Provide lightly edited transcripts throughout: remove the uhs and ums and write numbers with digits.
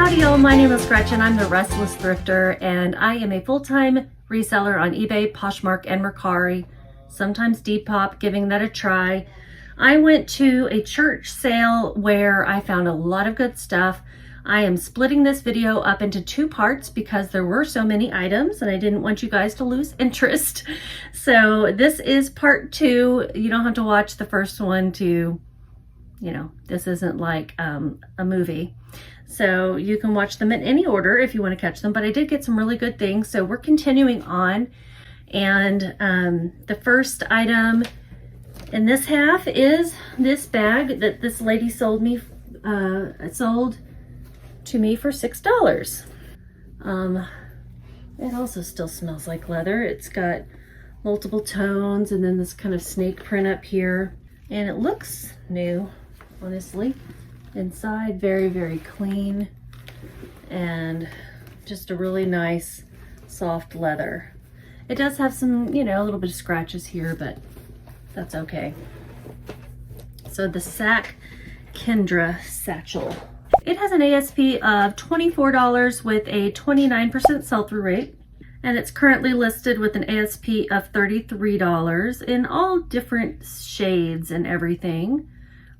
Howdy y'all, my name is Gretchen. I'm the Restless Thrifter and I am a full-time reseller on eBay, Poshmark, and Mercari, sometimes Depop, giving that a try. I went to a church sale where I found a lot of good stuff. I am splitting this video up into two parts because there were so many items and I didn't want you guys to lose interest. So this is part two. You don't have to watch the first one to, this isn't like a movie. So you can watch them in any order if you want to catch them, but I did get some really good things. So we're continuing on. And the first item in this half is this bag that this lady sold to me for $6. It also still smells like leather. It's got multiple tones and then this kind of snake print up here. And it looks new, honestly. Inside, very, very clean and just a really nice soft leather. It does have some, a little bit of scratches here, but that's okay. So the Sack Kendra satchel. It has an ASP of $24 with a 29% sell-through rate. And it's currently listed with an ASP of $33 in all different shades and everything.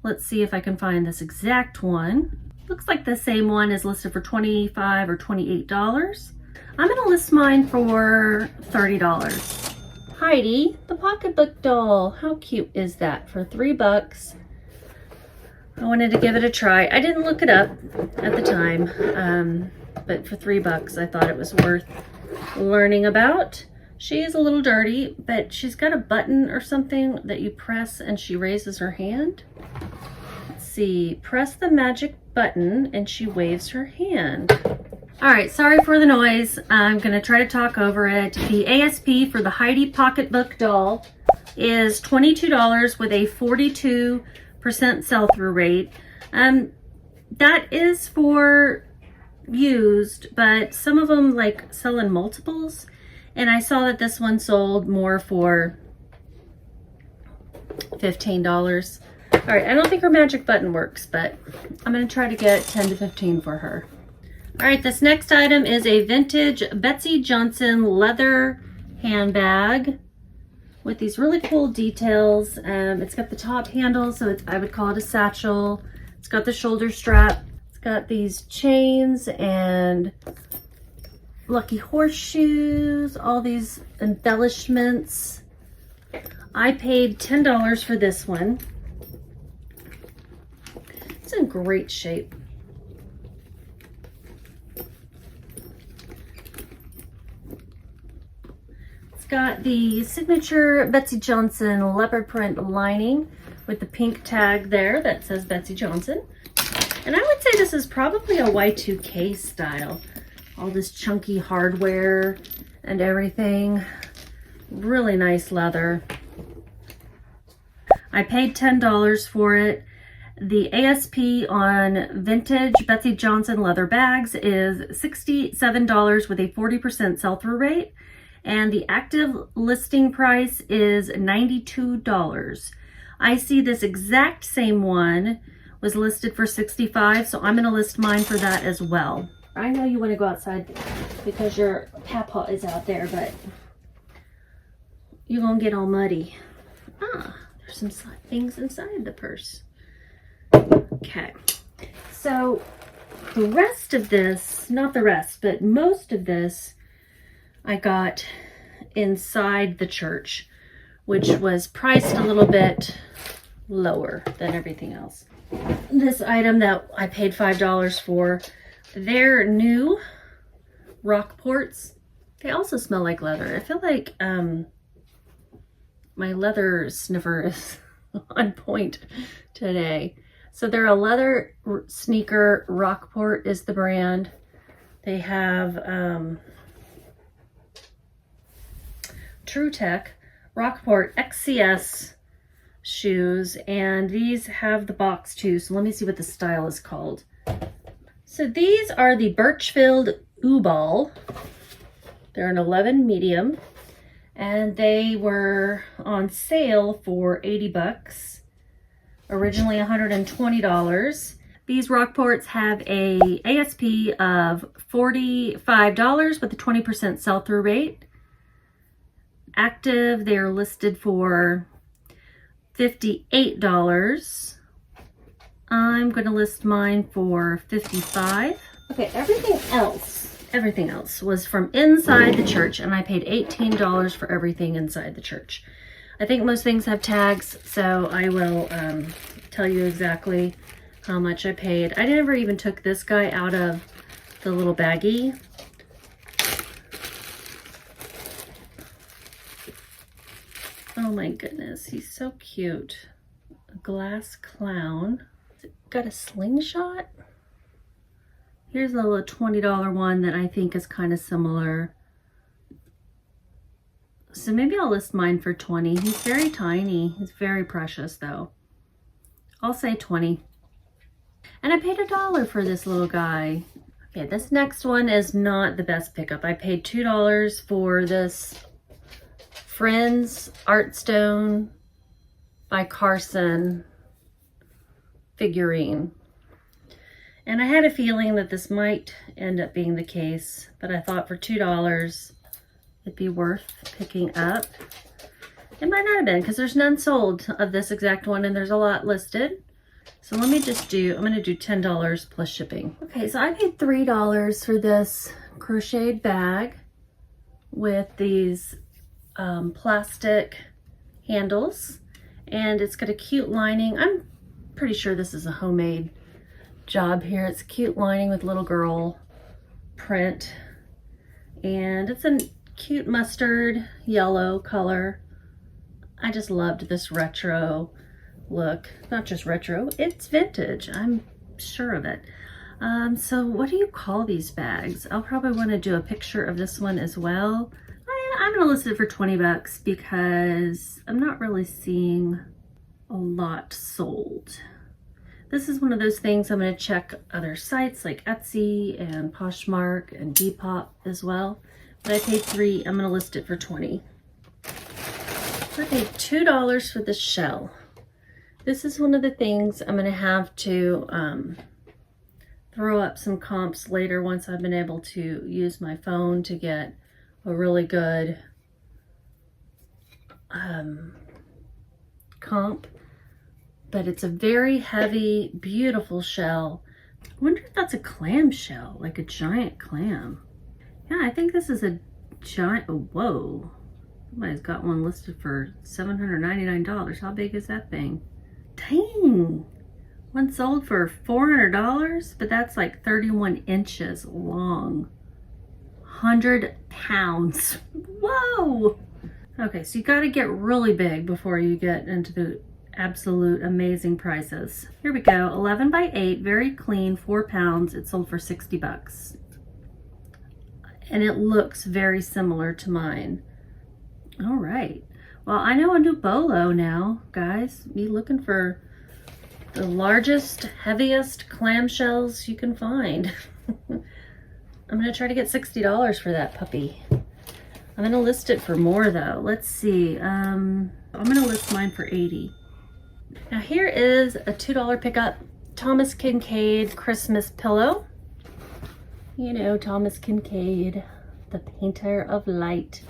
Let's see if I can find this exact one. Looks like the same one is listed for $25 or $28. I'm gonna list mine for $30. Heidi, the pocketbook doll. How cute is that for $3? I wanted to give it a try. I didn't look it up at the time, but for $3, I thought it was worth learning about. She is a little dirty, but she's got a button or something that you press and she raises her hand. Let's see, press the magic button and she waves her hand. All right, sorry for the noise. I'm gonna try to talk over it. The ASP for the Heidi pocketbook doll is $22 with a 42% sell-through rate. That is for used, but some of them like sell in multiples. And I saw that this one sold more for $15. All right, I don't think her magic button works, but I'm gonna try to get 10 to 15 for her. All right, this next item is a vintage Betsy Johnson leather handbag with these really cool details. It's got the top handle, so I would call it a satchel. It's got the shoulder strap. It's got these chains and lucky horseshoes, all these embellishments. I paid $10 for this one. It's in great shape. It's got the signature Betsy Johnson leopard print lining with the pink tag there that says Betsy Johnson. And I would say this is probably a Y2K style. All this chunky hardware and everything. Really nice leather. I paid $10 for it. The ASP on vintage Betsy Johnson leather bags is $67 with a 40% sell-through rate. And the active listing price is $92. I see this exact same one was listed for $65, so I'm gonna list mine for that as well. I know you want to go outside because your papa is out there, but you're going to get all muddy. Ah, there's some things inside the purse. Okay, so the rest of this, not the rest, but most of this, I got inside the church, which was priced a little bit lower than everything else. This item that I paid $5 for, they're new Rockports. They also smell like leather. I feel like my leather sniffer is on point today. So they're a leather sneaker. Rockport is the brand. They have True Tech Rockport XCS shoes, and these have the box too. So let me see what the style is called. So these are the Birchfield U-Ball. They're an 11 medium, and they were on sale for $80. Originally $120. These Rockports have a ASP of $45 with a 20% sell-through rate. Active, they are listed for $58. I'm going to list mine for $55. Okay, everything else was from inside the church, and I paid $18 for everything inside the church. I think most things have tags, so I will tell you exactly how much I paid. I never even took this guy out of the little baggie. Oh my goodness, he's so cute. A glass clown. Got a slingshot. Here's a little $20 one that I think is kind of similar. So maybe I'll list mine for $20. He's very tiny. He's very precious though. I'll say $20. And I paid $1 for this little guy. Okay, this next one is not the best pickup. I paid $2 for this Friends Artstone by Carson figurine. And I had a feeling that this might end up being the case, but I thought for $2 it'd be worth picking up. It might not have been, because there's none sold of this exact one and there's a lot listed. So let me just do, I'm going to do $10 plus shipping. Okay, so I paid $3 for this crocheted bag with these plastic handles, and it's got a cute lining. I'm pretty sure this is a homemade job here. It's a cute lining with little girl print, and it's a cute mustard yellow color. I just loved this retro look. Not just retro, it's vintage. I'm sure of it. So what do you call these bags? I'll probably want to do a picture of this one as well. I'm gonna list it for 20 bucks because I'm not really seeing a lot sold. This is one of those things I'm gonna check other sites like Etsy and Poshmark and Depop as well. But I paid $3, I'm gonna list it for 20. I paid $2 for the shell. This is one of the things I'm gonna have to throw up some comps later once I've been able to use my phone to get a really good comp, but it's a very heavy, beautiful shell. I wonder if that's a clam shell, like a giant clam. Yeah, I think this is a giant, oh, whoa. Somebody's got one listed for $799. How big is that thing? Dang, one sold for $400, but that's like 31 inches long. 100 pounds. Whoa. Okay, so you got to get really big before you get into the absolute amazing prices. Here we go. 11 by 8, very clean, 4 pounds. It sold for 60 bucks. And it looks very similar to mine. All right. Well, I know a new bolo now, guys. Be looking for the largest, heaviest clamshells you can find. I'm gonna try to get $60 for that puppy. I'm gonna list it for more though. Let's see. I'm gonna list mine for $80. Now here is a $2 pickup. Thomas Kincaid Christmas pillow. You know, Thomas Kincaid, the painter of light.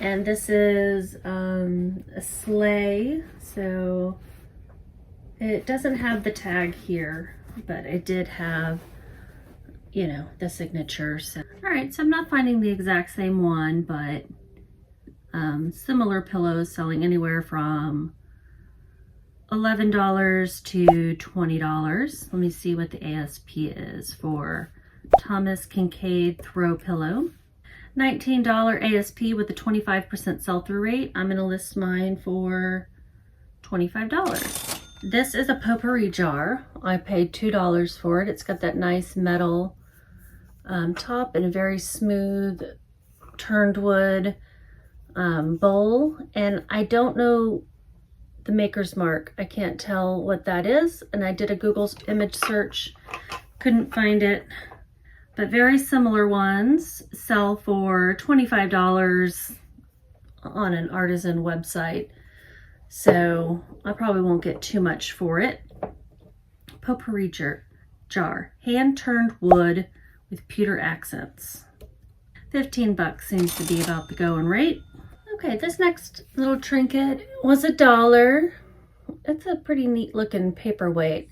And this is a sleigh. So it doesn't have the tag here, but it did have, you know, the signature. So, all right, so I'm not finding the exact same one, but similar pillows selling anywhere from $11 to $20. Let me see what the ASP is for Thomas Kincaid throw pillow. $19 ASP with a 25% sell-through rate. I'm gonna list mine for $25. This is a Poer Jar. I paid $2 for it. It's got that nice metal top and a very smooth turned wood bowl. And I don't know the maker's mark. I can't tell what that is. And I did a Google image search, couldn't find it. But very similar ones sell for $25 on an artisan website. So I probably won't get too much for it. Poper Jar, hand-turned wood with pewter accents. 15 bucks seems to be about the going rate. Okay, this next little trinket was $1. It's a pretty neat looking paperweight,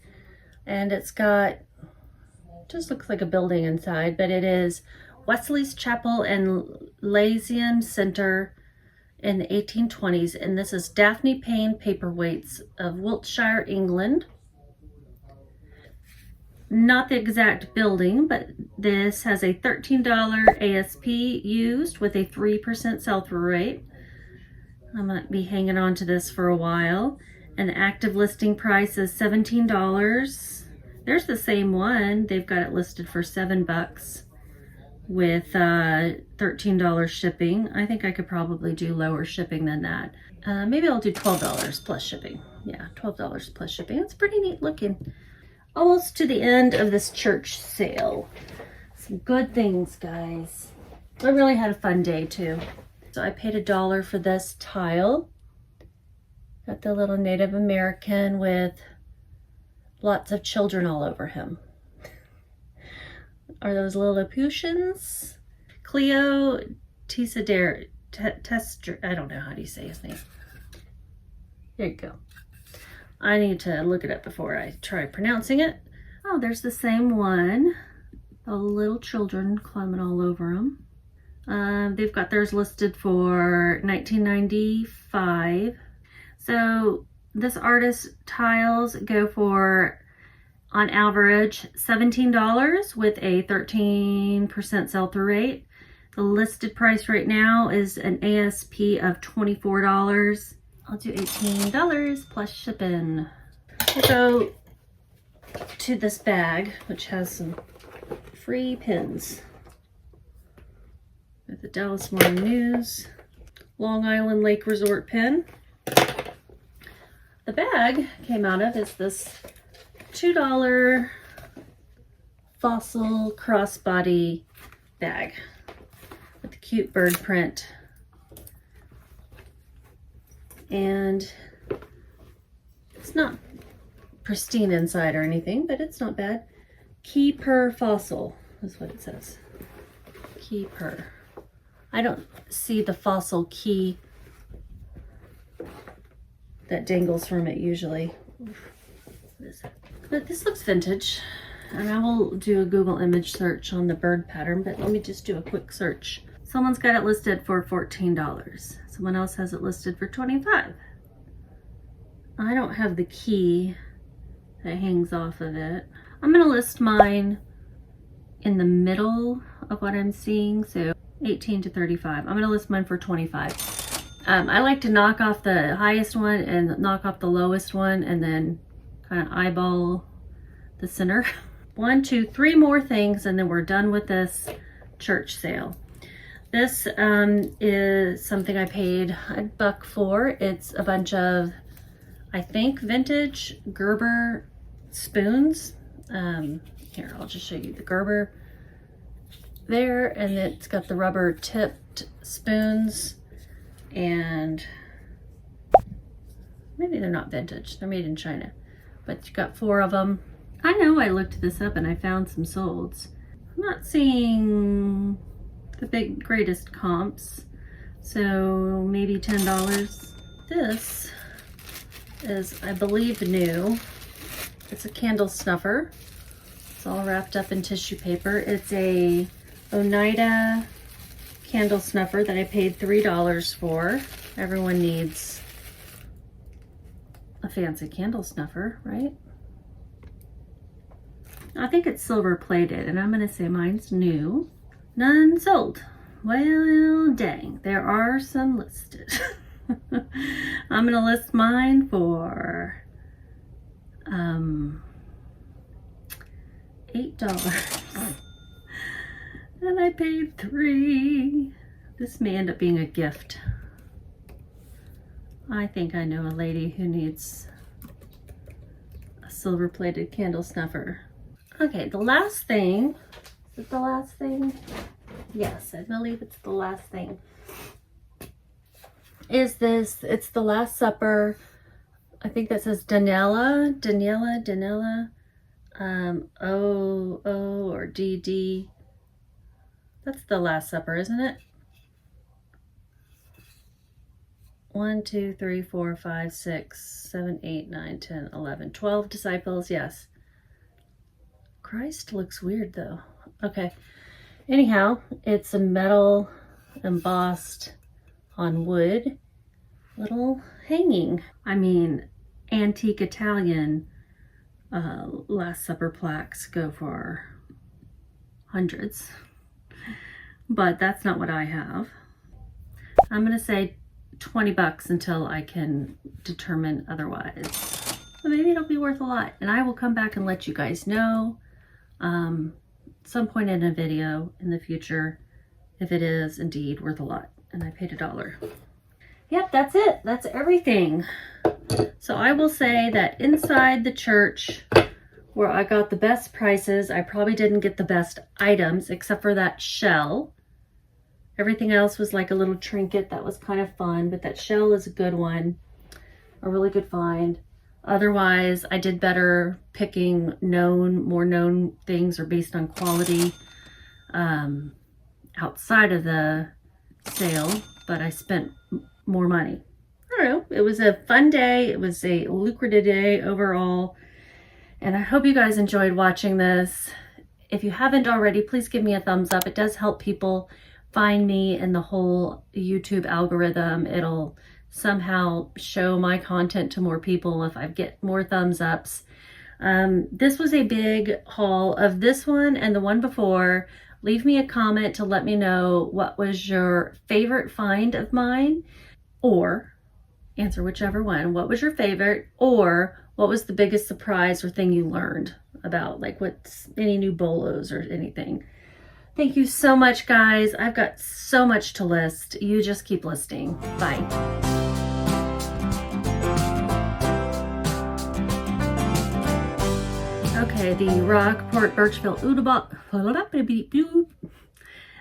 and it's got, just looks like a building inside, but it is Wesley's Chapel and Lyceum Center in the 1820s, and this is Daphne Payne paperweights of Wiltshire, England. Not the exact building, but this has a $13 ASP used with a 3% sell-through rate. I might be hanging on to this for a while. And the active listing price is $17. There's the same one. They've got it listed for $7 with $13 shipping. I think I could probably do lower shipping than that. Maybe I'll do $12 plus shipping. Yeah, $12 plus shipping. It's pretty neat looking. Almost to the end of this church sale. Some good things, guys. I really had a fun day too. So I paid $1 for this tile. Got the little Native American with lots of children all over him. Are those Lilliputians? Cleo Tester, I don't know how do you say his name. There you go. I need to look it up before I try pronouncing it. Oh, there's the same one. The little children climbing all over them. They've got theirs listed for $19.95. So this artist tiles go for, on average, $17 with a 13% sell-through rate. The listed price right now is an ASP of $24. I'll do $18 plus shipping. We'll go to this bag, which has some free pins. With the Dallas Morning News Long Island Lake Resort pin. The bag came out of is this $2 fossil crossbody bag with the cute bird print. And it's not pristine inside or anything, but it's not bad. Keeper fossil is what it says. Keeper. I don't see the fossil key that dangles from it usually. But this looks vintage. And I will do a Google image search on the bird pattern, but let me just do a quick search. Someone's got it listed for $14. Someone else has it listed for $25. I don't have the key that hangs off of it. I'm gonna list mine in the middle of what I'm seeing, so 18 to 35. I'm gonna list mine for 25. I like to knock off the highest one and knock off the lowest one and then kind of eyeball the center. 1, 2, 3 more things and then we're done with this church sale. This is something I paid $1 for. It's a bunch of, I think, vintage Gerber spoons. Here, I'll just show you the Gerber there, and it's got the rubber tipped spoons, and maybe they're not vintage, they're made in China, but you got 4 of them. I know I looked this up and I found some solds. I'm not seeing the greatest comps, so maybe $10. This is, I believe, new. It's a candle snuffer. It's all wrapped up in tissue paper. It's a Oneida candle snuffer that I paid $3 for. Everyone needs a fancy candle snuffer, right? I think it's silver plated, and I'm gonna say mine's new. None sold. Well, dang, there are some listed. I'm gonna list mine for $8. And I paid $3. This may end up being a gift. I think I know a lady who needs a silver plated candle snuffer. Okay, the last thing, is it the last thing? Yes, I believe it's the last thing. Is this, it's the Last Supper. I think that says Danella. O or DD. That's the Last Supper, isn't it? 1, 2, 3, 4, 5, 6, 7, 8, 9, 10, 11, 12 disciples. Yes. Christ looks weird though. Okay. Anyhow, it's a metal embossed on wood little hanging. I mean, antique Italian Last Supper plaques go for hundreds, but that's not what I have. I'm gonna say 20 bucks until I can determine otherwise. So maybe it'll be worth a lot, and I will come back and let you guys know some point in a video in the future if it is indeed worth a lot and I paid $1. Yep, that's it. That's everything. So I will say that inside the church where I got the best prices, I probably didn't get the best items except for that shell. Everything else was like a little trinket that was kind of fun, but that shell is a good one, a really good find. Otherwise, I did better picking more known things or based on quality outside of the sale, but I spent more money. I don't know. It was a fun day. It was a lucrative day overall. And I hope you guys enjoyed watching this. If you haven't already, please give me a thumbs up. It does help people find me in the whole YouTube algorithm. It'll somehow show my content to more people if I get more thumbs ups. This was a big haul of this one and the one before. Leave me a comment to let me know what was your favorite find of mine, or answer whichever one. What was your favorite, or what was the biggest surprise or thing you learned about, like what's any new bolos or anything. Thank you so much, guys. I've got so much to list. You just keep listing. Bye. Okay, the Rockport Birchville Udabot